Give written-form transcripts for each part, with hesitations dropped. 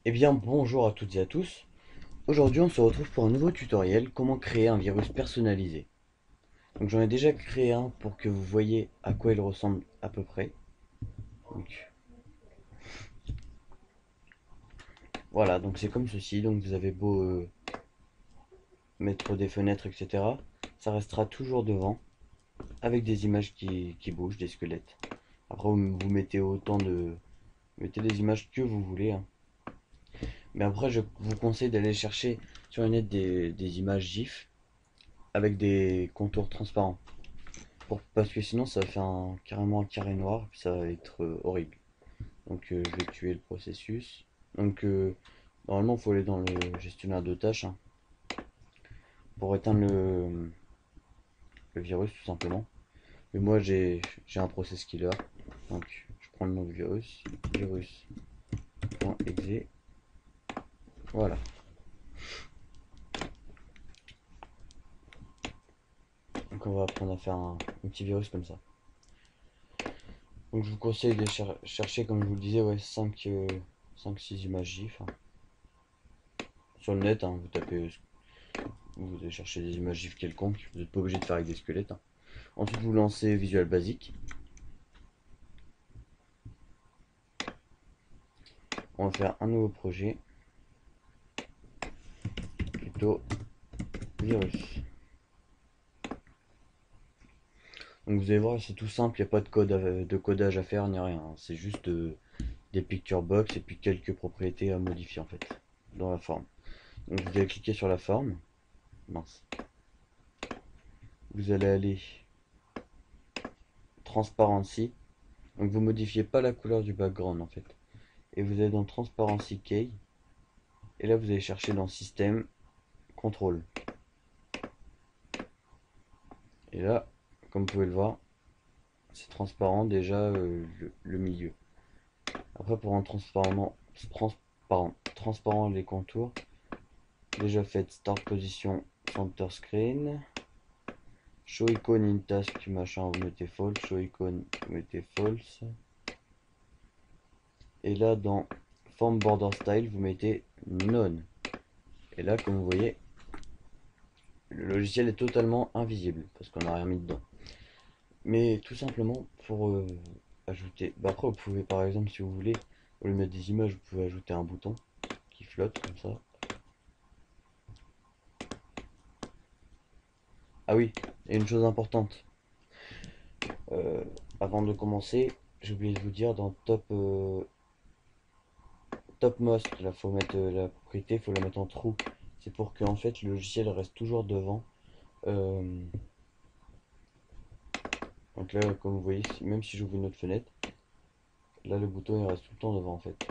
Eh bien bonjour à toutes et à tous. Aujourd'hui on se retrouve pour un nouveau tutoriel, comment créer un virus personnalisé. Donc j'en ai déjà créé un pour que vous voyez à quoi il ressemble à peu près. Donc voilà, donc c'est comme ceci, donc vous avez beau mettre des fenêtres etc. Ça restera toujours devant avec des images qui bougent, des squelettes. Après vous mettez autant de... mettez des images que vous voulez, hein. Mais après je vous conseille d'aller chercher sur le net des images GIF avec des contours transparents. Parce que sinon ça va faire carrément un carré noir, et puis ça va être horrible. Donc je vais tuer le processus. Donc normalement il faut aller dans le gestionnaire de tâches, hein, pour éteindre le virus tout simplement. Mais moi j'ai un process killer. Donc je prends le nom du virus, virus.exe. Voilà. Donc on va apprendre à faire un petit virus comme ça. Donc je vous conseille de chercher, comme je vous le disais, ouais, 5-6 images GIF, hein. Sur le net, hein, vous tapez, vous allez chercher des images GIF quelconques, vous n'êtes pas obligé de faire avec des squelettes, hein. Ensuite vous lancez Visual Basic. On va faire un nouveau projet, plutôt virus. Donc vous allez voir, c'est tout simple, il n'y a pas de codage à faire ni rien, hein. C'est juste des picture box et puis quelques propriétés à modifier en fait, dans la forme. Donc vous allez cliquer sur la forme, mince. Vous allez aller Transparency, donc vous modifiez pas la couleur du background en fait. Et vous allez dans Transparency Key, et là vous allez chercher dans Système, Contrôle. Et là, comme vous pouvez le voir, c'est transparent déjà, le milieu. Après pour rendre transparent les contours, déjà faites Start Position Center Screen, Show Icon in Task machin, vous mettez False, Show Icon, vous mettez False. Et là dans Form Border Style, vous mettez None. Et là comme vous voyez, le logiciel est totalement invisible, parce qu'on n'a rien mis dedans. Mais tout simplement pour ajouter... Bah après vous pouvez par exemple si vous voulez, au lieu de mettre des images, vous pouvez ajouter un bouton qui flotte comme ça. Ah oui, et une chose importante, euh, avant de commencer, j'ai oublié de vous dire, dans topmost, là faut mettre la propriété, faut la mettre en true. C'est pour que en fait le logiciel reste toujours devant. Euh, donc là, comme vous voyez, même si j'ouvre une autre fenêtre, là le bouton il reste tout le temps devant en fait.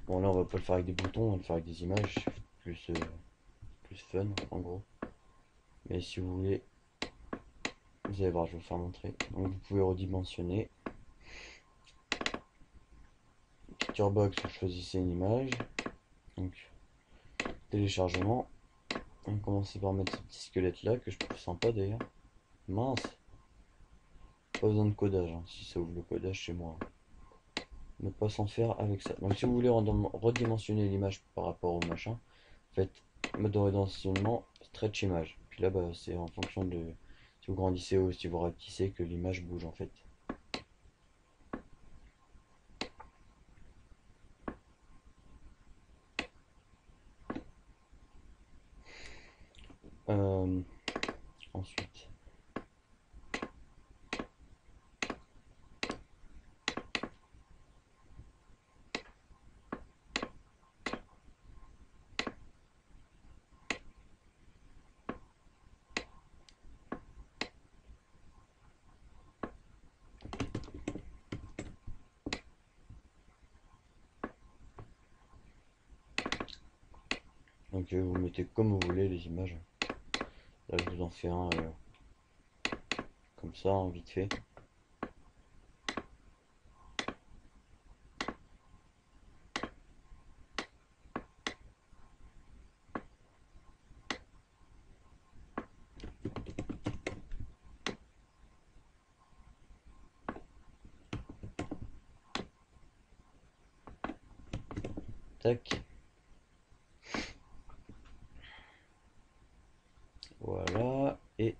Bon là on va pas le faire avec des boutons, on va le faire avec des images, plus, plus fun en gros. Mais si vous voulez, vous allez voir, je vais vous faire montrer. Donc vous pouvez redimensionner. Picture box, vous choisissez une image. Donc téléchargement. On va commencer par mettre ce petit squelette là que je trouve sympa d'ailleurs. Mince, pas besoin de codage, hein. Si ça ouvre le codage chez moi, ne pas s'en faire avec ça. Donc si vous voulez redimensionner l'image par rapport au machin, faites mode de redimensionnement stretch image. Puis là bah, c'est en fonction de si vous grandissez ou si vous rapetissez que l'image bouge en fait. Euh, ensuite, donc vous mettez comme vous voulez les images. Là je vous en fais un comme ça, hein, vite fait. Tac. Voilà. Et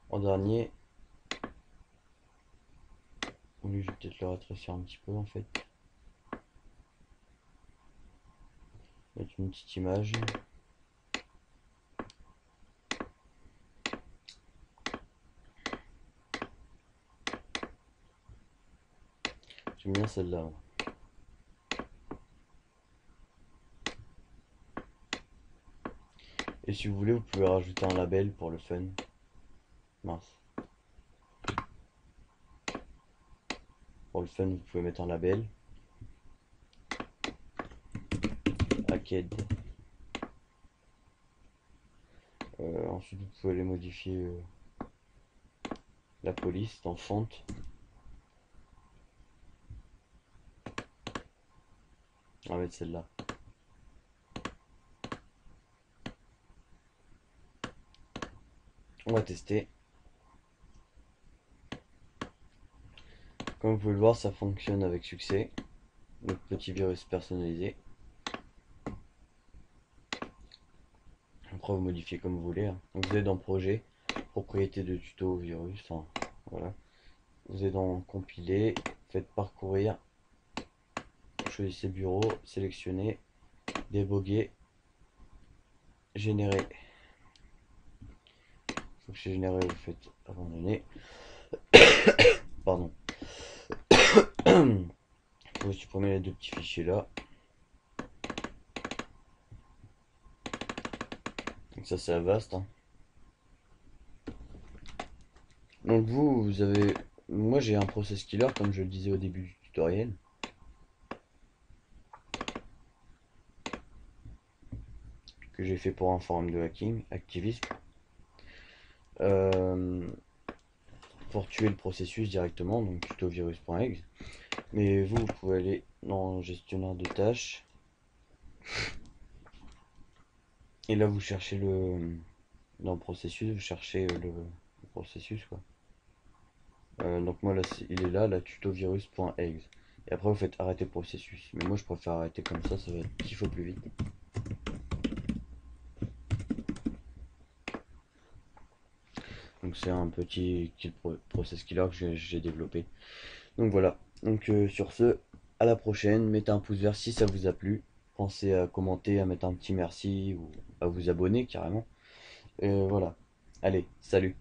en dernier, lui je vais peut-être le rétrécir un petit peu en fait. Mettre une petite image. J'aime bien celle-là. Et si vous voulez, vous pouvez rajouter un label pour le fun. Mince. Pour le fun, vous pouvez mettre un label. Hacked. Ensuite, vous pouvez aller modifier la police dans font. On va mettre celle-là. On va tester. Comme vous pouvez le voir, ça fonctionne avec succès. Notre petit virus personnalisé. Après, vous modifiez comme vous voulez. Donc, vous êtes dans projet, propriété de tuto virus. Enfin, voilà. Vous êtes dans compiler, faites parcourir, choisissez bureau, sélectionnez, déboguer, générer. Faut que c'est généré, vous faites abandonner. Pardon. Faut supprimer les deux petits fichiers là. Donc ça c'est vaste. Donc vous avez... Moi j'ai un process killer comme je le disais au début du tutoriel. Que j'ai fait pour un forum de hacking, activisme. Pour tuer le processus directement, donc tutovirus.exe. Mais vous pouvez aller dans gestionnaire de tâches. Et là vous cherchez dans le processus, vous cherchez le processus quoi. Donc moi là il est là, la tutovirus.exe. Et après vous faites arrêter le processus. Mais moi je préfère arrêter comme ça va être 10 fois plus vite. Donc c'est un petit process killer que j'ai développé. Donc voilà. Donc sur ce, à la prochaine. Mettez un pouce vert si ça vous a plu. Pensez à commenter, à mettre un petit merci ou à vous abonner carrément. Voilà. Allez, salut.